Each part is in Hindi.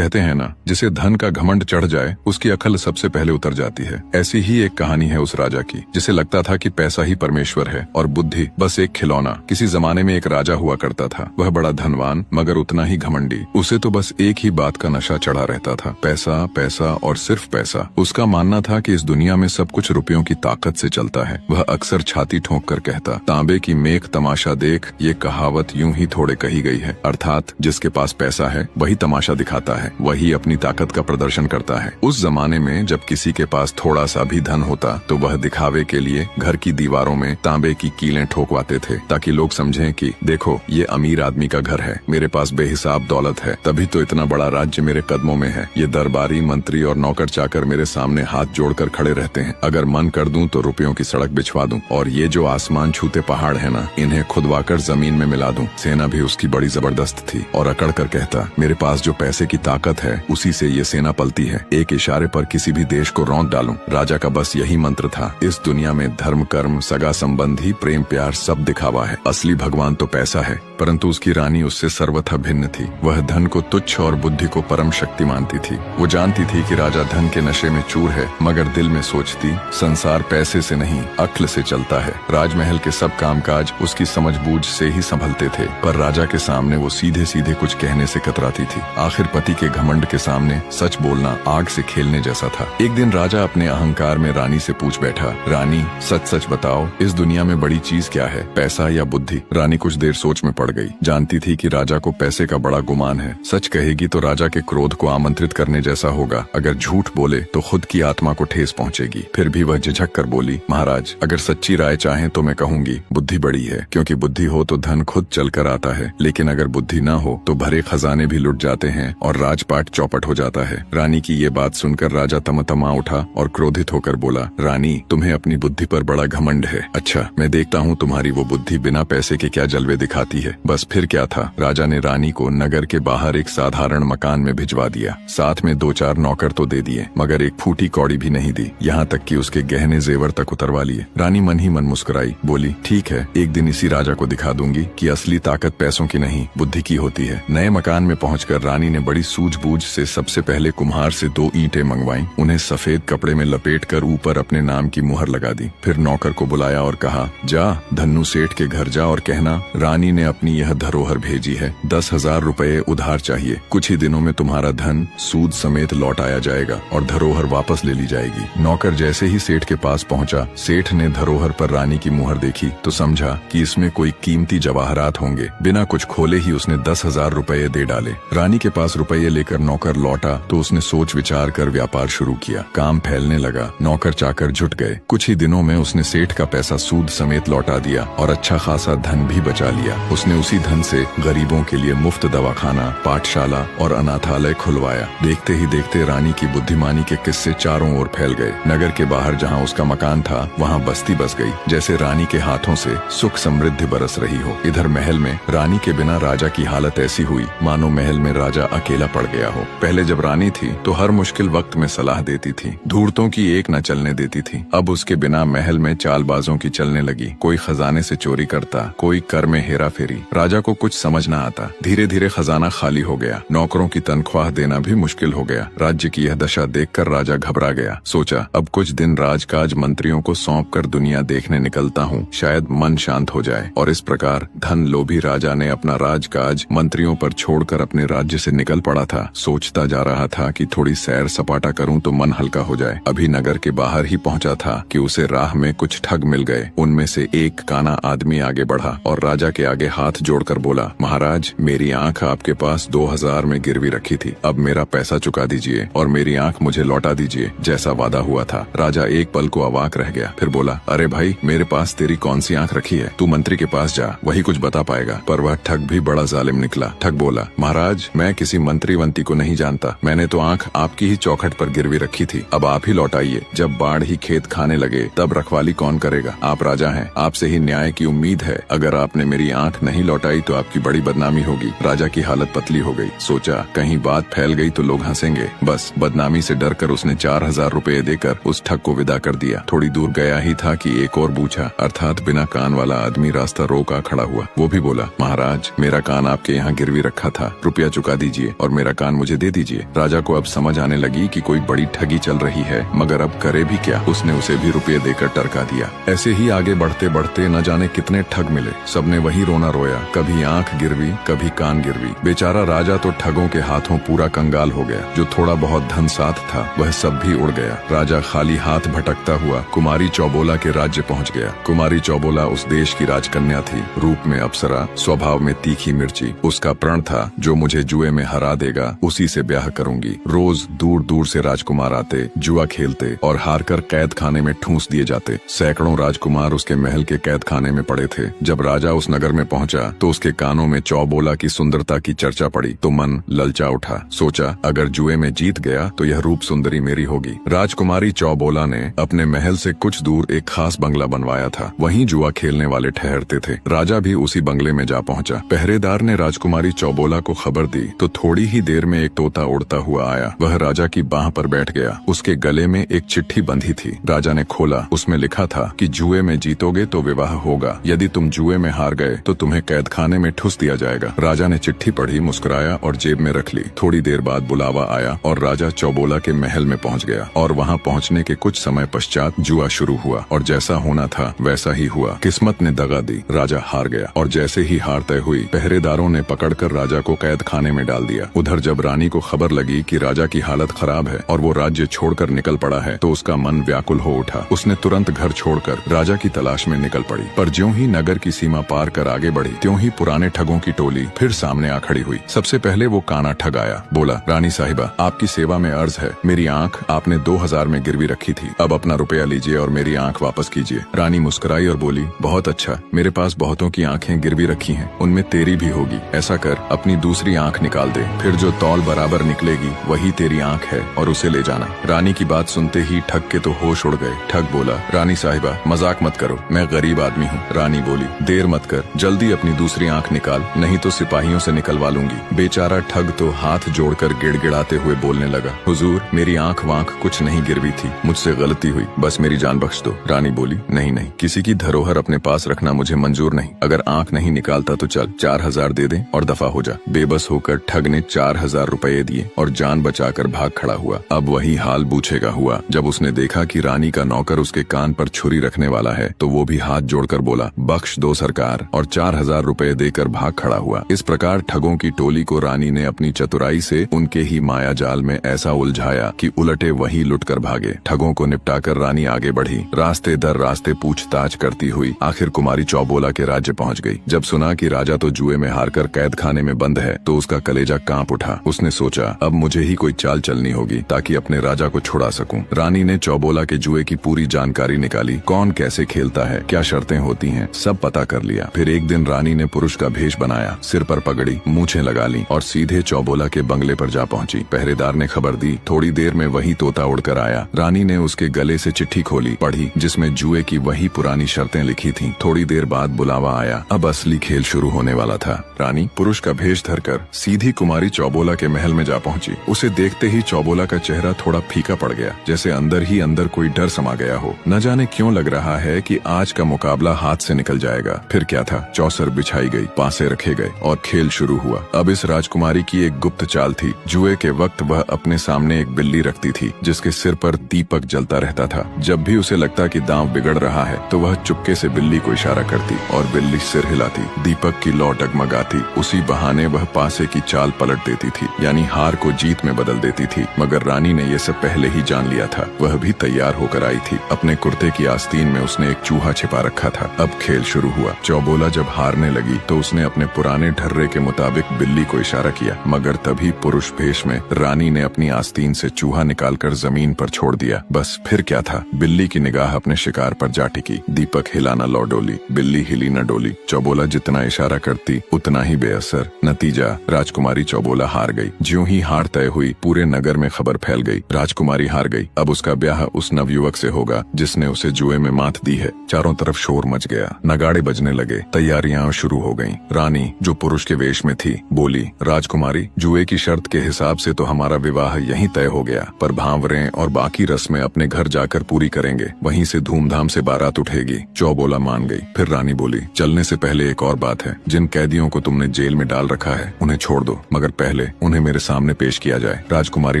कहते हैं ना, जिसे धन का घमंड चढ़ जाए उसकी अकल सबसे पहले उतर जाती है। ऐसी ही एक कहानी है उस राजा की, जिसे लगता था कि पैसा ही परमेश्वर है और बुद्धि बस एक खिलौना। किसी जमाने में एक राजा हुआ करता था। वह बड़ा धनवान मगर उतना ही घमंडी। उसे तो बस एक ही बात का नशा चढ़ा रहता था, पैसा पैसा और सिर्फ पैसा। उसका मानना था कि इस दुनिया में सब कुछ रुपयों की ताकत से चलता है। वह अक्सर छाती ठोंक कर कहता, तांबे की मेख तमाशा देख, ये कहावत यूं ही थोड़े कही गई है। अर्थात जिसके पास पैसा है वही तमाशा दिखाता है, वही अपनी ताकत का प्रदर्शन करता है। उस जमाने में जब किसी के पास थोड़ा सा भी धन होता तो वह दिखावे के लिए घर की दीवारों में तांबे की कीलें ठोकवाते थे, ताकि लोग समझें कि देखो ये अमीर आदमी का घर है, मेरे पास बेहिसाब दौलत है, तभी तो इतना बड़ा राज्य मेरे कदमों में है। ये दरबारी मंत्री और नौकर चाकर मेरे सामने हाथ जोड़कर खड़े रहते हैं। अगर मन कर दूं तो रुपयों की सड़क बिछवा दूं, और ये जो आसमान छूते पहाड़ है ना, इन्हें खुदवाकर जमीन में मिला दूं। सेना भी उसकी बड़ी जबरदस्त थी और अकड़ कर कहता, मेरे पास जो पैसे की ताकत है उसी से ये सेना पलती है। एक इशारे पर किसी भी देश को रौंद डालूं। राजा का बस यही मंत्र था। इस दुनिया में धर्म कर्म सगा संबंधी प्रेम प्यार सब दिखावा है, असली भगवान तो पैसा है। परंतु उसकी रानी उससे सर्वथा भिन्न थी। वह धन को तुच्छ और बुद्धि को परम शक्ति मानती थी। वो जानती थी कि राजा धन के नशे में चूर है, मगर दिल में सोचती संसार पैसे से नहीं अक्ल से चलता है। राजमहल के सब कामकाज उसकी समझबूझ से ही संभलते थे, पर राजा के सामने वो सीधे सीधे कुछ कहने से कतराती थी। आखिर पति के घमंड के सामने सच बोलना आग से खेलने जैसा था। एक दिन राजा अपने अहंकार में रानी से पूछ बैठा, रानी सच सच बताओ, इस दुनिया में बड़ी चीज क्या है, पैसा या बुद्धि? रानी कुछ देर सोच में पड़ गई। जानती थी कि राजा को पैसे का बड़ा गुमान है। सच कहेगी तो राजा के क्रोध को आमंत्रित करने जैसा होगा, अगर झूठ बोले तो खुद की आत्मा को ठेस पहुंचेगी। फिर भी वह झिझक कर बोली, महाराज अगर सच्ची राय चाहें तो मैं कहूंगी बुद्धि बड़ी है, क्योंकि बुद्धि हो तो धन खुद चल कर आता है, लेकिन अगर बुद्धि न हो तो भरे खजाने भी लुट जाते हैं और राजपाट चौपट हो जाता है। रानी की ये बात सुनकर राजा तमतमा उठा और क्रोधित होकर बोला, रानी तुम्हें अपनी बुद्धि पर बड़ा घमंड है। अच्छा मैं देखता हूँ तुम्हारी वो बुद्धि बिना पैसे के क्या जलवे दिखाती है। बस फिर क्या था, राजा ने रानी को नगर के बाहर एक साधारण मकान में भिजवा दिया। साथ में 2-4 नौकर तो दे दिए, मगर एक फूटी कौड़ी भी नहीं दी, यहाँ तक कि उसके गहने जेवर तक उतरवा लिए। रानी मन ही मन मुस्कुराई, बोली ठीक है, एक दिन इसी राजा को दिखा दूंगी कि असली ताकत पैसों की नहीं बुद्धि की होती है। नए मकान में पहुंचकर रानी ने बड़ी सूझबूझ से सबसे पहले कुम्हार से 2 ईंटें मंगवाई, उन्हें सफेद कपड़े में लपेटकर ऊपर अपने नाम की मुहर लगा दी। फिर नौकर को बुलाया और कहा, जा धन्नू सेठ के घर जा और कहना रानी ने अपनी यह धरोहर भेजी है, 10,000 रुपए उधार चाहिए। कुछ ही दिनों में तुम्हारा धन सूद समेत लौट आया जाएगा और धरोहर वापस ले ली जाएगी। नौकर जैसे ही सेठ के पास पहुंचा, सेठ ने धरोहर पर रानी की मुहर देखी तो समझा कि इसमें कोई कीमती जवाहरात होंगे। बिना कुछ खोले ही उसने 10,000 रुपए दे डाले। रानी के पास रुपये लेकर नौकर लौटा तो उसने सोच विचार कर व्यापार शुरू किया। काम फैलने लगा, नौकर चाकर जुट गए। कुछ ही दिनों में उसने सेठ का पैसा सूद समेत लौटा दिया और अच्छा खासा धन भी बचा लिया। उसने उसी धन से गरीबों के लिए मुफ्त दवाखाना, पाठशाला और अनाथालय खुलवाया। देखते ही देखते रानी की बुद्धिमानी के किस्से चारों ओर फैल गए। नगर के बाहर जहाँ उसका मकान था वहाँ बस्ती बस गई, जैसे रानी के हाथों से सुख समृद्धि बरस रही हो। इधर महल में रानी के बिना राजा की हालत ऐसी हुई मानो महल में राजा अकेला पड़ गया हो। पहले जब रानी थी तो हर मुश्किल वक्त में सलाह देती थी, धूर्तों की एक न चलने देती थी। अब उसके बिना महल में चालबाजों की चलने लगी। कोई खजाने से चोरी करता, कोई कर में हेरा फेरी। राजा को कुछ समझ न आता। धीरे धीरे खजाना खाली हो गया, नौकरों की तनख्वाह देना भी मुश्किल हो गया। राज्य की यह दशा देखकर राजा घबरा गया। सोचा अब कुछ दिन राजकाज मंत्रियों को सौंप कर दुनिया देखने निकलता हूँ, शायद मन शांत हो जाए। और इस प्रकार धन लोभी राजा ने अपना राजकाज मंत्रियों पर छोड़कर अपने राज्य से निकल पड़ा था। सोचता जा रहा था कि थोड़ी सैर सपाटा करूं तो मन हल्का हो जाए। अभी नगर के बाहर ही पहुंचा था कि उसे राह में कुछ ठग मिल गए। उनमें से एक काना आदमी आगे बढ़ा और राजा के आगे हाथ जोड़कर बोला, महाराज मेरी आंख आपके पास 2,000 में गिरवी रखी थी, अब मेरा पैसा चुका दीजिए और मेरी आंख मुझे लौटा दीजिए जैसा वादा हुआ था। राजा एक पल को अवाक रह गया, फिर बोला, अरे भाई मेरे पास तेरी कौन सी आंख रखी है, तू मंत्री के पास जा, वही कुछ बता पाएगा। पर वह ठग भी बड़ा जालिम निकला। ठग बोला, महाराज मैं किसी मंत्री वंती को नहीं जानता, मैंने तो आंख आपकी ही चौखट पर गिरवी रखी थी, अब आप ही लौटाइए। जब बाढ़ ही खेत खाने लगे तब रखवाली कौन करेगा? आप राजा हैं, आपसे ही न्याय की उम्मीद है। अगर आपने मेरी आंख नहीं लौटाई तो आपकी बड़ी बदनामी होगी। राजा की हालत पतली हो गई। सोचा कहीं बात फैल गई तो लोग हंसेंगे। बस बदनामी से डरकर उसने 4,000 रुपए देकर उस ठग को विदा कर दिया। थोड़ी दूर गया ही था कि एक और बूझा अर्थात बिना कान वाला आदमी रास्ता रोका खड़ा हुआ। वो भी बोला, महाराज मेरा कान आपके यहाँ गिरवी रखा था, रुपया चुका दीजिए और मेरा मेरा कान मुझे दे दीजिए। राजा को अब समझ आने लगी कि कोई बड़ी ठगी चल रही है, मगर अब करे भी क्या। उसने उसे भी रुपये देकर टरका दिया। ऐसे ही आगे बढ़ते बढ़ते न जाने कितने ठग मिले। सबने वही रोना रोया, कभी आंख गिरवी कभी कान गिरवी। बेचारा राजा तो ठगों के हाथों पूरा कंगाल हो गया। जो थोड़ा बहुत धन साथ था वह सब भी उड़ गया। राजा खाली हाथ भटकता हुआ कुमारी चौबोला के राज्य पहुंच गया। कुमारी चौबोला उस देश की राजकन्या थी, रूप में अप्सरा, स्वभाव में तीखी मिर्ची। उसका प्रण था, जो मुझे जुए में हरा देगा उसी से ब्याह करूंगी। रोज दूर दूर से राजकुमार आते, जुआ खेलते और हारकर कैद खाने में ठूंस दिए जाते। सैकड़ों राजकुमार उसके महल के कैद खाने में पड़े थे। जब राजा उस नगर में पहुंचा तो उसके कानों में चौबोला की सुंदरता की चर्चा पड़ी तो मन ललचा उठा। सोचा, अगर जुए में जीत गया तो यह रूप सुंदरी मेरी होगी। राजकुमारी चौबोला ने अपने महल से कुछ दूर एक खास बंगला बनवाया था। वहीं जुआ खेलने वाले ठहरते थे। राजा भी उसी बंगले में जा पहुंचा। पहरेदार ने राजकुमारी चौबोला को खबर दी तो थोड़ी ही देर में एक तोता उड़ता हुआ आया। वह राजा की बाह पर बैठ गया। उसके गले में एक चिट्ठी बंधी थी। राजा ने खोला, उसमें लिखा था कि जुए में जीतोगे तो विवाह होगा, यदि तुम जुए में हार गए तो तुम्हें कैद खाने में ठूस दिया जाएगा। राजा ने चिट्ठी पढ़ी, मुस्कुराया और जेब में रख ली। थोड़ी देर बाद बुलावा आया और राजा चौबोला के महल में पहुंच गया। और वहां पहुंचने के कुछ समय पश्चात जुआ शुरू हुआ और जैसा होना था वैसा ही हुआ। किस्मत ने दगा दी, राजा हार गया और जैसे ही हार तय हुई पहरेदारों ने पकड़कर राजा को कैद खाने में डाल दिया। उधर जब रानी को खबर लगी कि राजा की हालत खराब है और वो राज्य छोड़कर निकल पड़ा है तो उसका मन व्याकुल हो उठा। उसने तुरंत घर छोड़कर राजा की तलाश में निकल पड़ी। पर ज्यों ही नगर की सीमा पार कर आगे बढ़ी त्यों ही पुराने ठगों की टोली फिर सामने आ खड़ी हुई। सबसे पहले वो काना ठग आया। बोला, रानी साहिबा, आपकी सेवा में अर्ज है। मेरी आंख आपने 2000 में गिरवी रखी थी, अब अपना रुपया लीजिए और मेरी आंख वापस कीजिए। रानी मुस्कुराई और बोली, बहुत अच्छा, मेरे पास बहुतों की आंखें गिरवी रखी हैं, उनमें तेरी भी होगी। ऐसा कर, अपनी दूसरी आंख निकाल दे, फिर जो तौल बराबर निकलेगी वही तेरी आंख है और उसे ले जाना। रानी की बात सुनते ही ठग के तो होश उड़ गए। ठग बोला, रानी साहिबा, मजाक मत करो, मैं गरीब आदमी हूँ। रानी बोली, देर मत कर, जल्दी अपनी दूसरी आंख निकाल, नहीं तो सिपाहियों से निकलवा लूंगी। बेचारा ठग तो हाथ जोड़कर गिड़गिड़ाते हुए बोलने लगा, हुजूर, मेरी आंख वांख कुछ नहीं गिरवी थी, मुझसे गलती हुई, बस मेरी जान बख्श दो। रानी बोली, नहीं नहीं, किसी की धरोहर अपने पास रखना मुझे मंजूर नहीं। अगर आंख नहीं निकालता तो चल 4000 दे दे और दफा हो जा। बेबस होकर ठग ने 4000 रुपए दिए और जान बचाकर भाग खड़ा हुआ। अब वही हाल बूझेगा हुआ। जब उसने देखा कि रानी का नौकर उसके कान पर छुरी रखने वाला है तो वो भी हाथ जोड़कर बोला, बख्श दो सरकार, और 4000 रुपए देकर भाग खड़ा हुआ। इस प्रकार ठगों की टोली को रानी ने अपनी चतुराई से उनके ही माया जाल में ऐसा उलझाया कि उलटे वही लुटकर भागे। ठगों को निपटाकर रानी आगे बढ़ी। रास्ते दर रास्ते पूछताछ करती हुई आखिर कुमारी चौबोला के राज्य पहुंच गई। जब सुना कि राजा तो जुए में हारकर कैद खाने में बंद है तो उसका कलेजा कांप उठा। उसने सोचा, अब मुझे ही कोई चाल चलनी होगी ताकि अपने राजा को छुड़ा सकूं। रानी ने चौबोला के जुए की पूरी जानकारी निकाली, कौन कैसे खेलता है, क्या शर्तें होती हैं, सब पता कर लिया। फिर एक दिन रानी ने पुरुष का भेष बनाया, सिर पर पगड़ी, मूछें लगा ली और सीधे चौबोला के बंगले पर जा पहुंची। पहरेदार ने खबर दी, थोड़ी देर में वही तोता उड़कर आया। रानी ने उसके गले से चिट्ठी खोली, पढ़ी, जिसमें जुए की वही पुरानी शर्तें लिखी थीं। थोड़ी देर बाद बुलावा आया। अब असली खेल शुरू होने वाला था। रानी पुरुष का भेष धरकर सीधी कुमारी चौबोला के महल में जा पहुंची। उसे देखते ही चौबोला का चेहरा थोड़ा फीका पड़ गया, जैसे अंदर ही अंदर कोई डर समा गया हो। न जाने क्यों लग रहा है कि आज का मुकाबला हाथ से निकल जाएगा। फिर क्या था, चौसर बिछाई गई, पासे रखे गए और खेल शुरू हुआ। अब इस राजकुमारी की एक गुप्त चाल थी। जुए के वक्त वह अपने सामने एक बिल्ली रखती थी जिसके सिर पर दीपक जलता रहता था। जब भी उसे लगता कि दांव बिगड़ रहा है तो वह चुपके से बिल्ली को इशारा करती और बिल्ली सिर हिलाती, दीपक की लौ डगमगाती। उसी बहाने वह पासे की चाल पलट देती थी, यानी हार को जीत में बदल देती थी। मगर रानी ने यह सब पहले ही जान लिया था। वह भी तैयार होकर आई थी। अपने कुर्ते की आस्तीन में उसने एक चूहा छिपा रखा था। अब खेल शुरू हुआ। चौबोला जब हारने लगी तो उसने अपने पुराने ढर्रे के मुताबिक बिल्ली को इशारा किया, मगर तभी पुरुष भेष में रानी ने अपनी आस्तीन से चूहा निकालकर जमीन पर छोड़ दिया। बस फिर क्या था, बिल्ली की निगाह अपने शिकार पर जा टिकी। दीपक हिला न लौ डोली, बिल्ली हिली न डोली। चौबोला जितना इशारा करती उतना ही बेअसर। नतीजा, राजकुमारी चौबोला हार गई। ज्यों ही हार तय हुई पूरे नगर में खबर फैल गई, राजकुमारी हार गई। अब उसका ब्याह उस नवयुवक से होगा जिसने उसे जुए में मात दी है। चारों तरफ शोर मच गया, नगाड़े बजने लगे, तैयारियां शुरू हो गईं। रानी जो पुरुष के वेश में थी बोली, राजकुमारी, जुए की शर्त के हिसाब से तो हमारा विवाह यहीं तय हो गया, पर भांवरें और बाकी रस्में अपने घर जाकर पूरी करेंगे, वहीं से धूमधाम से बारात उठेगी। चौबोला मान गई। फिर रानी बोली, चलने से पहले एक और बात है, जिन कैदियों को तुमने जेल में डाल रखा है उन्हें छोड़ दो, मगर पहले उन्हें मेरे सामने पेश किया जाए। राजकुमारी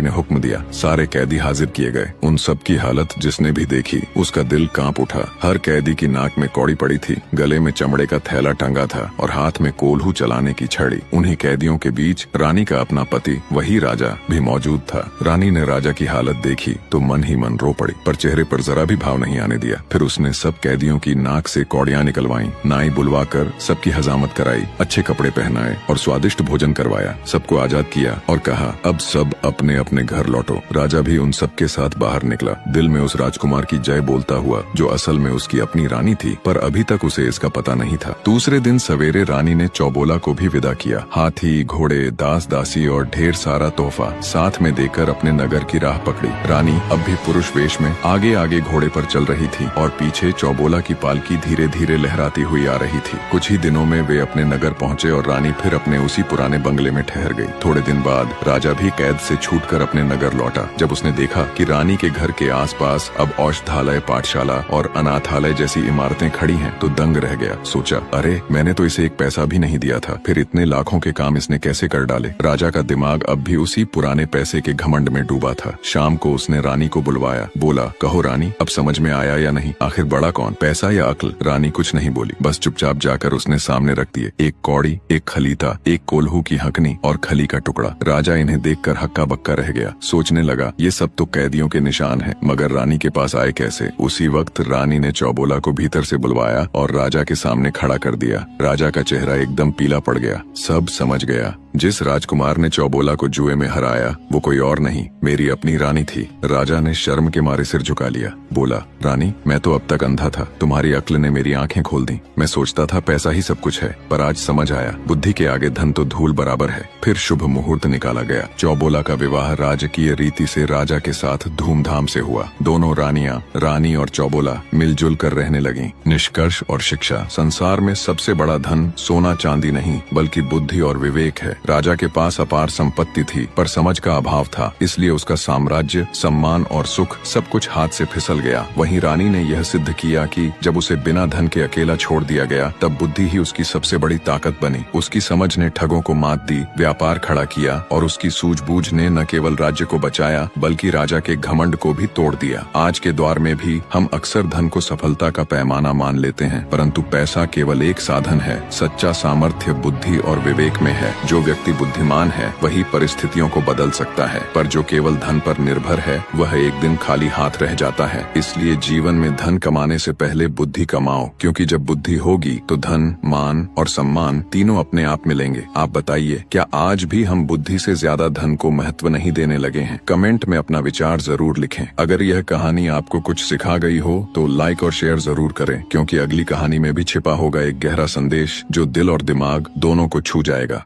ने हुक्म दिया। सारे कैदी हाजिर किए गए। उन सब की हालत जिसने भी देखी उसका दिल कांप उठा। हर कैदी की नाक में कौड़ी पड़ी थी, गले में चमड़े का थैला टंगा था और हाथ में कोल्हू चलाने की छड़ी। उन्हीं कैदियों के बीच रानी का अपना पति, वही राजा, भी मौजूद था। रानी ने राजा की हालत देखी तो मन ही मन रो पड़ी, पर चेहरे पर जरा भी भाव नहीं आने दिया। फिर उसने सब कैदियों की नाक से कौड़ियां निकलवाई, नाई बुलवा कर सबकी हजामत कराई, अच्छे कपड़े पहनाए और स्वादिष्ट भोजन करवाया। सबको आजाद किया और कहा, अब सब अपने अपने घर लौटो। राजा भी उन सबके साथ बाहर निकला, दिल में उस राजकुमार की जय बोलता हुआ जो असल में उसकी अपनी रानी थी, पर अभी तक उसे इसका पता नहीं था। दूसरे दिन सवेरे रानी ने चौबोला को भी विदा किया। हाथी, घोड़े, दास दासी और ढेर सारा तोहफा साथ में देकर अपने नगर की राह पकड़ी। रानी अब भी पुरुष वेश में आगे आगे घोड़े पर चल रही थी और पीछे चौबोला की पालकी धीरे धीरे लहराती हुई आ रही थी। कुछ ही दिनों में वे अपने नगर पहुँचे और रानी फिर अपने उसी पुराने बंगले में ठहर गई। थोड़े दिन बाद राजा भी कैद से छूटकर अपने नगर लौटा। जब उसने देखा कि रानी के घर के आसपास अब औषधालय, पाठशाला और अनाथालय जैसी इमारतें खड़ी हैं, तो दंग रह गया। सोचा, अरे मैंने तो इसे एक पैसा भी नहीं दिया था, फिर इतने लाखों के काम इसने कैसे कर डाले। राजा का दिमाग अब भी उसी पुराने पैसे के घमंड में डूबा था। शाम को उसने रानी को बुलवाया। बोला, कहो रानी, अब समझ में आया या नहीं? आखिर बड़ा कौन, पैसा या अक्ल? रानी कुछ नहीं बोली, बस चुपचाप जाकर उसने सामने रख दिए एक कौड़ी, एक खलीता, एक कोल्हू की हकनी और खली का टुकड़ा। राजा इन्हें देखकर हक्का बक्का रह गया। सोचने लगा, ये सब तो कैदियों के निशान हैं, मगर रानी के पास आए कैसे? उसी वक्त रानी ने चौबोला को भीतर से बुलवाया और राजा के सामने खड़ा कर दिया। राजा का चेहरा एकदम पीला पड़ गया। सब समझ गया, जिस राजकुमार ने चौबोला को जुए में हराया वो कोई और नहीं, मेरी अपनी रानी थी। राजा ने शर्म के मारे सिर झुका लिया। बोला, रानी, मैं तो अब तक अंधा था, तुम्हारी अक्ल ने मेरी आंखें खोल दी। मैं सोचता था पैसा ही सब कुछ है, पर आज समझ आया बुद्धि के आगे धन तो धूल बराबर है। फिर शुभ मुहूर्त निकाला गया। चौबोला का विवाह राजकीय रीति से राजा के साथ धूमधाम से हुआ। दोनों रानियां, रानी और चौबोला, मिलजुल कर रहने लगी। निष्कर्ष और शिक्षा, संसार में सबसे बड़ा धन सोना चांदी नहीं बल्कि बुद्धि और विवेक है। राजा के पास अपार संपत्ति थी, पर समझ का अभाव था, इसलिए उसका साम्राज्य, सम्मान और सुख सब कुछ हाथ से फिसल गया। वहीं रानी ने यह सिद्ध किया कि जब उसे बिना धन के अकेला छोड़ दिया गया, तब बुद्धि ही उसकी सबसे बड़ी ताकत बनी। उसकी समझ ने ठगों को मात दी, व्यापार खड़ा किया और उसकी सूझबूझ ने न केवल राज्य को बचाया बल्कि राजा के घमंड को भी तोड़ दिया। आज के दौर में भी हम अक्सर धन को सफलता का पैमाना मान लेते हैं, परंतु पैसा केवल एक साधन है। सच्चा सामर्थ्य बुद्धि और विवेक में है। जो व्यक्ति बुद्धिमान है वही परिस्थितियों को बदल सकता है, पर जो केवल धन पर निर्भर है वह एक दिन खाली हाथ रह जाता है। इसलिए जीवन में धन कमाने से पहले बुद्धि कमाओ, क्योंकि जब बुद्धि होगी तो धन, मान और सम्मान तीनों अपने आप मिलेंगे। आप बताइए, क्या आज भी हम बुद्धि से ज्यादा धन को महत्व नहीं देने लगे हैं? कमेंट में अपना विचार जरूर लिखें। अगर यह कहानी आपको कुछ सिखा गई हो तो लाइक और शेयर जरूर करें, क्योंकि अगली कहानी में भी छिपा होगा एक गहरा संदेश जो दिल और दिमाग दोनों को छू जाएगा।